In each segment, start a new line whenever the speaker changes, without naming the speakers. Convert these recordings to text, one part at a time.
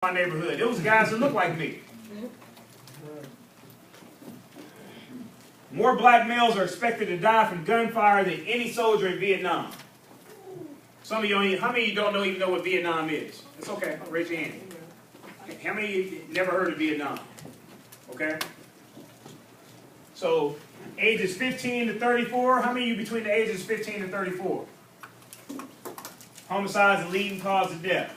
My neighborhood. There was guys that looked like me. More black males are expected to die from gunfire than any soldier in Vietnam. Some of you, how many of you don't even know what Vietnam is? It's okay. Raise your hand. How many of you never heard of Vietnam? Okay. So, ages 15 to 34. How many of you between the ages 15 and 34? Homicides and leading cause of death.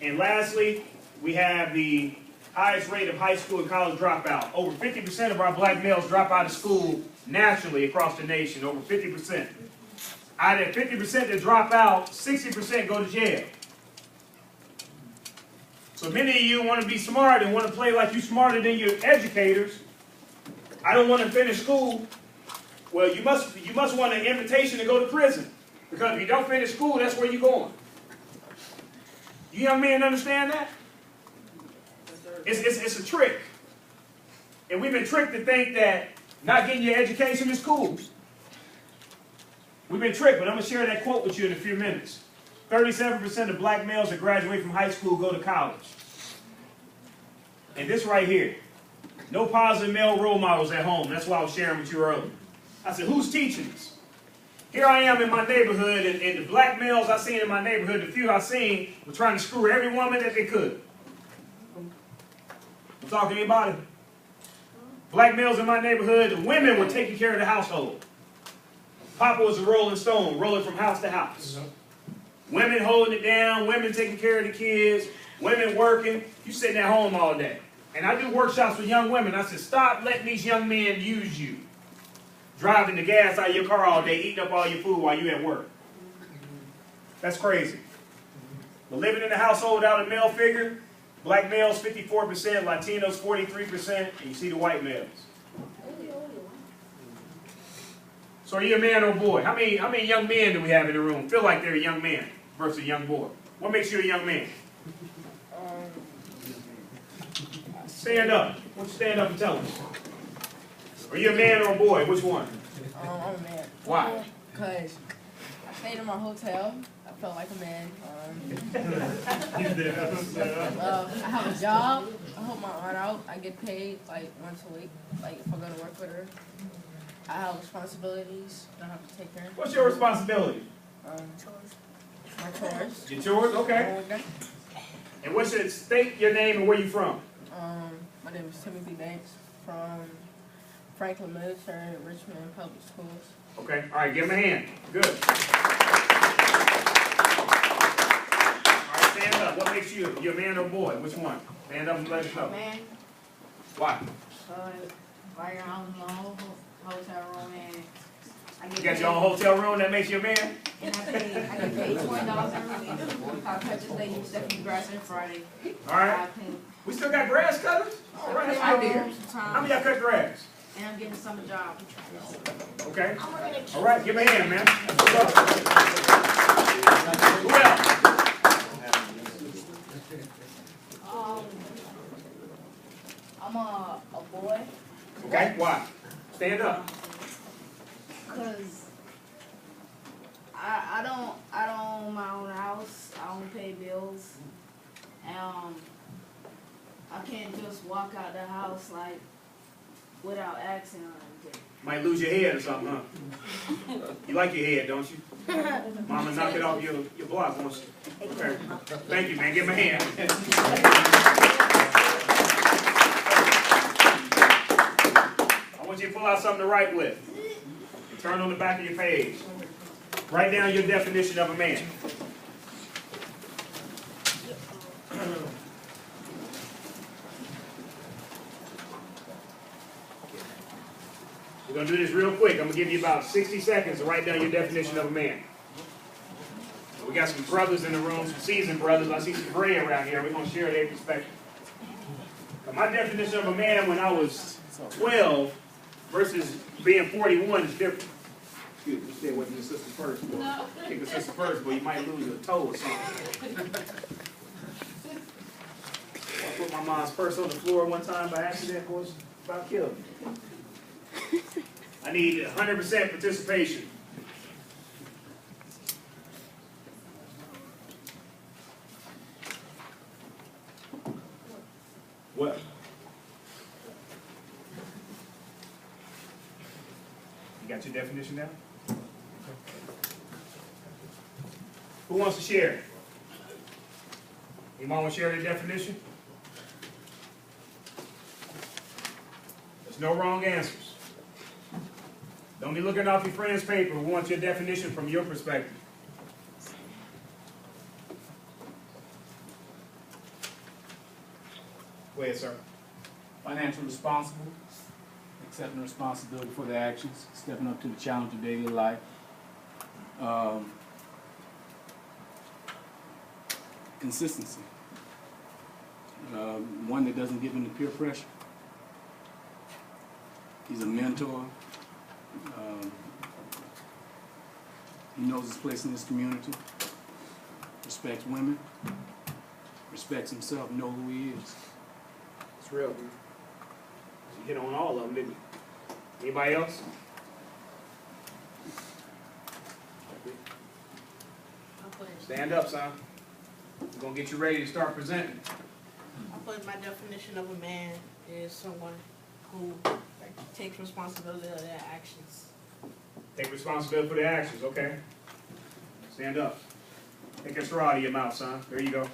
And lastly, we have the highest rate of high school and college dropout. Over 50% of our black males drop out of school nationally across the nation. Over 50%. Out of 50% that drop out, 60% go to jail. So many of you want to be smart and want to play like you're smarter than your educators. I don't want to finish school. Well, you must want an invitation to go to prison. Because if you don't finish school, that's where you're going. You young men understand that? It's a trick. And we've been tricked to think that not getting your education is cool. We've been tricked, but I'm going to share that quote with you in a few minutes. 37% of black males that graduate from high school go to college. And this right here. No positive male role models at home. That's why I was sharing with you earlier. I said, who's teaching us? Here I am in my neighborhood, and the black males I seen in my neighborhood, the few I seen, were trying to screw every woman that they could. I'm talking to anybody. Black males in my neighborhood, the women were taking care of the household. Papa was a rolling stone, rolling from house to house. Women holding it down, women taking care of the kids, women working. You sitting at home all day. And I do workshops with young women. I said, stop letting these young men use you. Driving the gas out of your car all day, eating up all your food while you're at work. That's crazy. But living in a household without a male figure, black males 54%, Latinos 43%, and you see the white males. So are you a man or a boy? How many young men do we have in the room? Feel like they're a young man versus a young boy. What makes you a young man? Stand up. Why don't you stand up and tell us? Are you a man or a boy? Which one?
I'm a man.
Why?
Because I stayed in my hotel. I felt like a man. I have a job. I help my aunt out. I get paid like once a week. Like if I go to work with her. I have responsibilities. I have to take care of.
What's your responsibility?
Chores. My chores.
Your chores? Okay. And what's your state, your name, and where you from?
My name is Timothy Banks from Franklin Military, Richmond Public Schools.
Okay. All right. Give him a hand. Good. All right. Stand up. What makes you? You're a man or a boy? Which one? Stand up and let us know.
Man.
Why?
Right here, I'm in my whole hotel room, and I get
You got your own hotel room that makes you a man?
And I get paid $20 every week. I cut this lady Stephanie grass every Friday.
All right. We still got grass cutters? All right. That's
I
good to hear. How many y'all cut grass?
And I'm getting a summer job.
Okay. All right. Give me a hand, man. What's up? Who else?
I'm a boy.
Okay. Why? Stand up.
Cause I don't own my own house. I don't pay bills. I can't just walk out the house like without asking or anything.
Might lose your head or something, huh? You like your head, don't you? Mama knock it off your block, won't she? Okay. Thank you, man. Give him a hand. I want you to pull out something to write with. Turn on the back of your page. Write down your definition of a man. We're going to do this real quick. I'm going to give you about 60 seconds to write down your definition of a man. We got some brothers in the room, some seasoned brothers. I see some gray around here. We're going to share their perspective. My definition of a man when I was 12 versus being 41 is different. Excuse me, stay away from the sister first. Boy. No. Kick the sister first, boy. You might lose your toe or something. I put my mom's purse on the floor one time by accident, boy. About killed me. I need 100% participation. What? You got your definition down? Who wants to share? Anyone want to share their definition? There's no wrong answers. Don't be looking off your friend's paper. We want your definition from your perspective. Go ahead, sir.
Financially responsible, accepting responsibility for their actions, stepping up to the challenge of daily life. Consistency. One that doesn't give into peer pressure. He's a mentor. He knows his place in this community. Respects women. Respects himself. Know who he is.
It's real. You hit on all of them, didn't you? Anybody else? Stand up, son. We're going to get you ready to start presenting.
I put my definition of a man is someone who takes responsibility of their actions.
Take responsibility for their actions, okay? Stand up. Take a straw out of your mouth, son. There you go.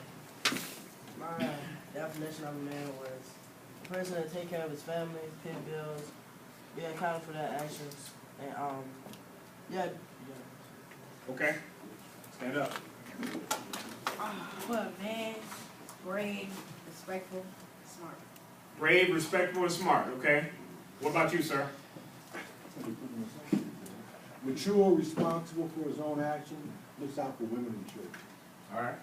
My definition of a man was a person that take care of his family, pay bills, be accountable for their actions, and yeah.
Okay? Stand up.
Put a man, brave, respectful, smart.
Brave, respectful, and smart, okay? What about you, sir?
Mature, responsible for his own action, looks out for women and children.
All right.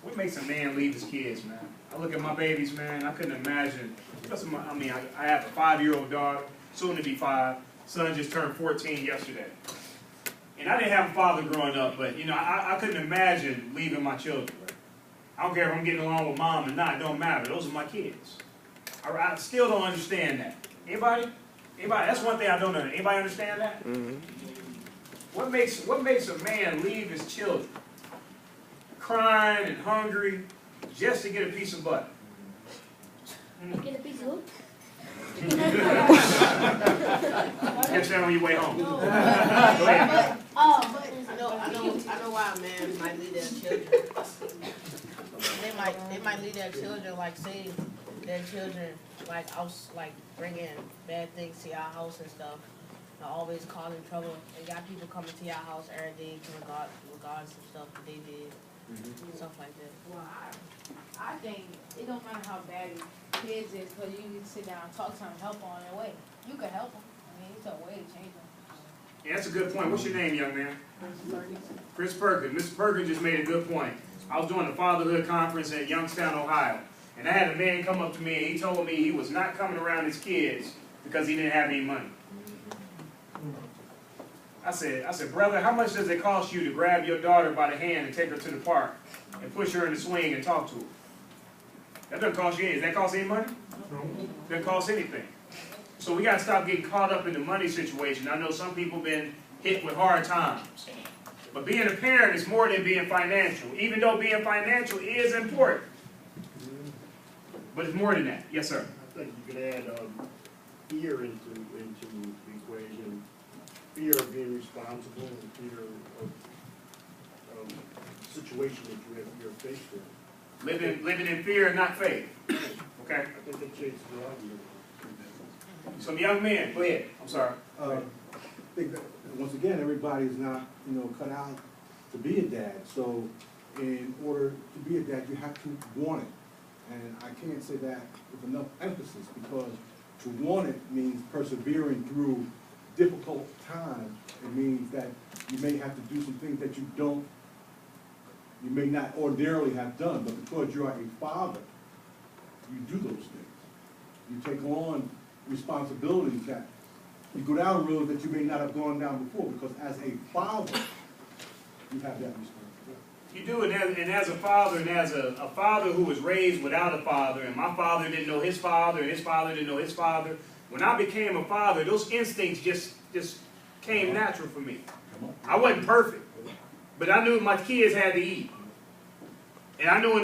What makes a man leave his kids, man? I look at my babies, man, I couldn't imagine. I have a 5-year-old daughter, soon to be 5. Son just turned 14 yesterday. And I didn't have a father growing up, but, you know, I couldn't imagine leaving my children. I don't care if I'm getting along with mom or not, it don't matter. Those are my kids. I still don't understand that. Anybody? Anybody? That's one thing I don't know. Anybody understand that? Mm-hmm. What makes a man leave his children crying and hungry just to get a piece of butter?
Get a piece of hoop.
Catch that on your way home. Go ahead.
I know why a man might leave their children. They might leave their children, like say their children like bringing bad things to your house and stuff. They're always causing trouble. And got people coming to your house every day to regard some stuff that they did. Stuff like that.
Well, I think it don't matter how bad your kids is, because you can sit down and talk to them, help on their way. You can help them. I mean, it's a way to change them.
Yeah, that's a good point. What's your name, young man? Chris Perkins. Mr. Perkins just made a good point. I was doing a fatherhood conference at Youngstown, Ohio, and I had a man come up to me and he told me he was not coming around his kids because he didn't have any money. I said, brother, how much does it cost you to grab your daughter by the hand and take her to the park and push her in the swing and talk to her? That doesn't cost you anything. Does that cost any money? Doesn't cost anything. So we got to stop getting caught up in the money situation. I know some people have been hit with hard times. But being a parent is more than being financial, even though being financial is important. But it's more than that. Yes, sir.
I think you could add fear into the equation. Fear of being responsible and fear of the situation that you're faced with.
Living in fear and not faith. Okay?
I think that changes the argument.
Some young men, go ahead. I'm sorry.
I think that, once again, everybody's not, cut out to be a dad. So in order to be a dad, you have to want it. And I can't say that with enough emphasis, because to want it means persevering through difficult times. It means that you may have to do some things that you may not ordinarily have done, but because you are a father, you do those things. You take on responsibilities that you go down roads that you may not have gone down before, because as a father, you have that responsibility.
You do it, and as a father, and as a father who was raised without a father, and my father didn't know his father, and his father didn't know his father. When I became a father, those instincts just came natural for me. I wasn't perfect, but I knew my kids had to eat. And I knew